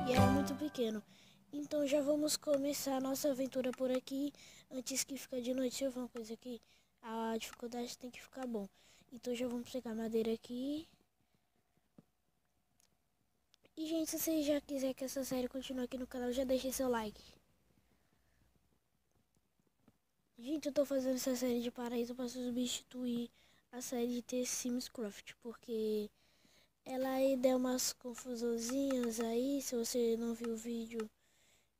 e era muito pequeno. Então já vamos começar a nossa aventura por aqui. Antes que fique de noite, deixa eu ver uma coisa aqui. A dificuldade tem que ficar bom. Então já vamos pegar madeira aqui. E gente, se você já quiser que essa série continue aqui no canal, já deixe seu like. Gente, eu tô fazendo essa série de Paraíso para substituir a série de The Sims Craft, porque ela aí deu umas confusãozinhas aí. Se você não viu o vídeo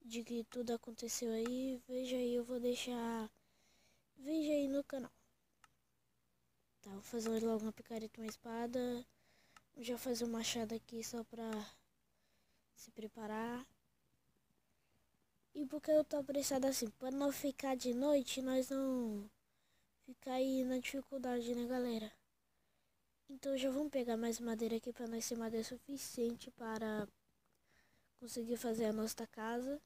de que tudo aconteceu aí, veja aí, eu vou deixar vídeo aí no canal. Tá, vou fazer logo uma picareta, uma espada. Vou já fazer um machado aqui só pra se preparar. E porque eu tô apressado assim, pra não ficar de noite, nós não ficar aí na dificuldade, né, galera? Então já vamos pegar mais madeira aqui pra nós ter madeira suficiente para conseguir fazer a nossa casa.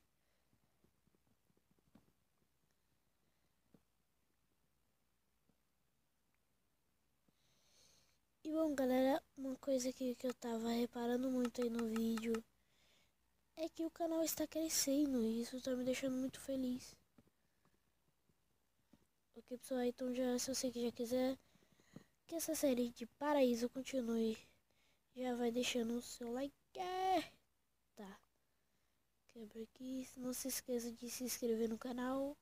E bom, galera, uma coisa que eu tava reparando muito aí no vídeo é que o canal está crescendo e isso tá me deixando muito feliz. Ok, pessoal, então já, se você já quiser que essa série de Paraíso continue, já vai deixando o seu like. Tá, quebra aqui, não se esqueça de se inscrever no canal.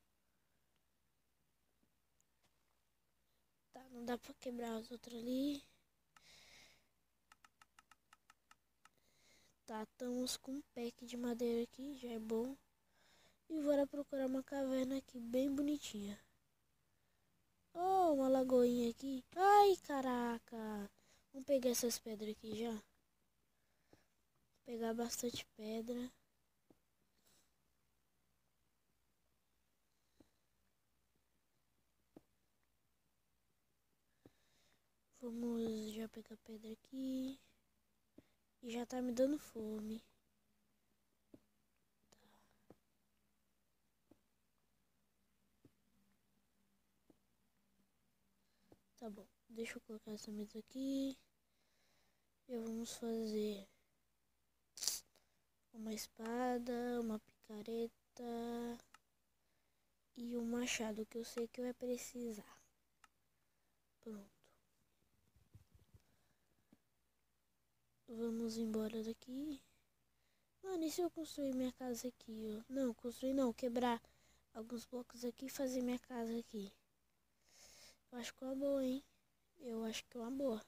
Tá, não dá pra quebrar os outros ali. Tá, estamos com um pack de madeira aqui, já é bom. E bora procurar uma caverna aqui bem bonitinha. Oh, uma lagoinha aqui. Ai, caraca. Vamos pegar essas pedras aqui já. Pegar bastante pedra. Vamos já pegar pedra aqui. E já tá me dando fome. Tá bom, deixa eu colocar essa mesa aqui. Já vamos fazer uma espada, uma picareta e um machado, que eu sei que vai precisar. Pronto. Vamos embora daqui. Mano, e se eu construir minha casa aqui, ó? Não, construir não, quebrar alguns blocos aqui e fazer minha casa aqui. Eu acho que é uma boa, hein? Eu acho que é uma boa.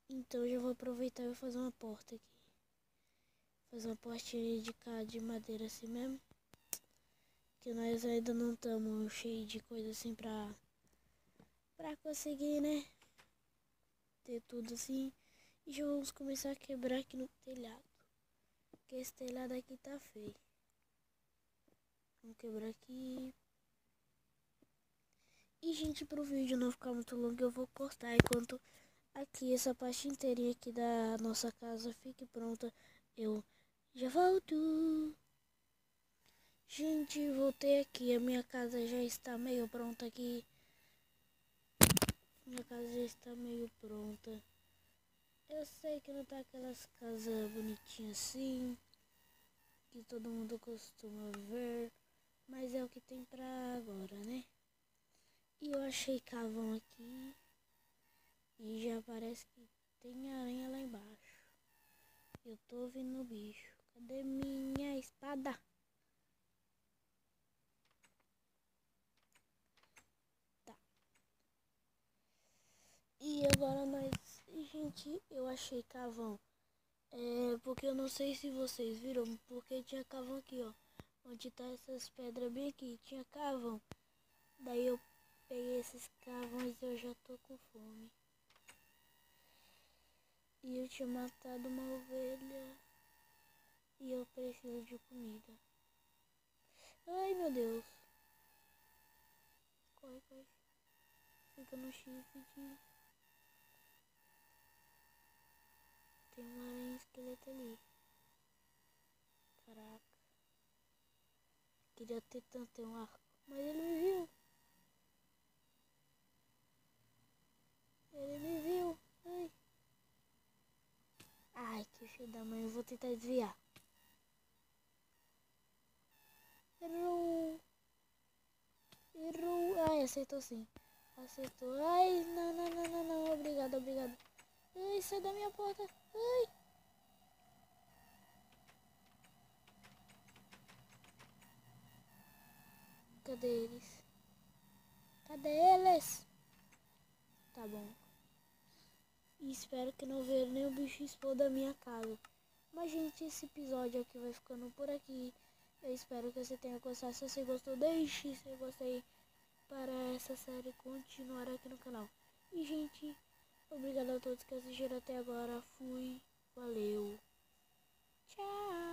Então eu já vou aproveitar e vou fazer uma porta aqui. Fazer uma portinha de madeira assim mesmo. Que nós ainda não estamos cheios de coisa assim pra conseguir, né? Ter tudo assim. E já vamos começar a quebrar aqui no telhado. Porque esse telhado aqui tá feio. Vamos quebrar aqui. E, gente, pro vídeo não ficar muito longo, eu vou cortar enquanto aqui essa parte inteirinha aqui da nossa casa fique pronta. Eu já volto. Gente, voltei aqui. A minha casa já está meio pronta aqui. Minha casa já está meio pronta. Eu sei que não tá aquelas casas bonitinhas assim, que todo mundo costuma ver, mas é o que tem pra agora, né? E eu achei carvão aqui. E já parece que tem aranha lá embaixo. Eu tô ouvindo o bicho. Cadê minha espada? Tá. E agora nós... Gente, eu achei carvão. Porque eu não sei se vocês viram, porque tinha carvão aqui, ó. Onde tá essas pedras bem aqui, tinha carvão. Daí eu peguei esses carvões e eu já tô com fome. E eu tinha matado uma ovelha. E eu preciso de comida. Ai, meu Deus. Corre, corre. Fica no chifre de... Tem uma aranha esqueleto ali. Caraca. Queria ter tanto um arco. Mas ele me viu. Ele me viu. Ai. Ai, que filho da mãe. Eu vou tentar desviar. acertou sim. Acertou. Ai, não, não, não, não, não. Obrigado, obrigado. Ai, sai da minha porta. Ai. Cadê eles? Cadê eles? Tá bom. E espero que não veja nenhum bicho expor da minha casa. Mas, gente, esse episódio aqui vai ficando por aqui. Eu espero que você tenha gostado. Se você gostou, deixe seu gostei para essa série continuar aqui no canal. E, gente, obrigado a todos que assistiram até agora. Fui. Valeu. Tchau.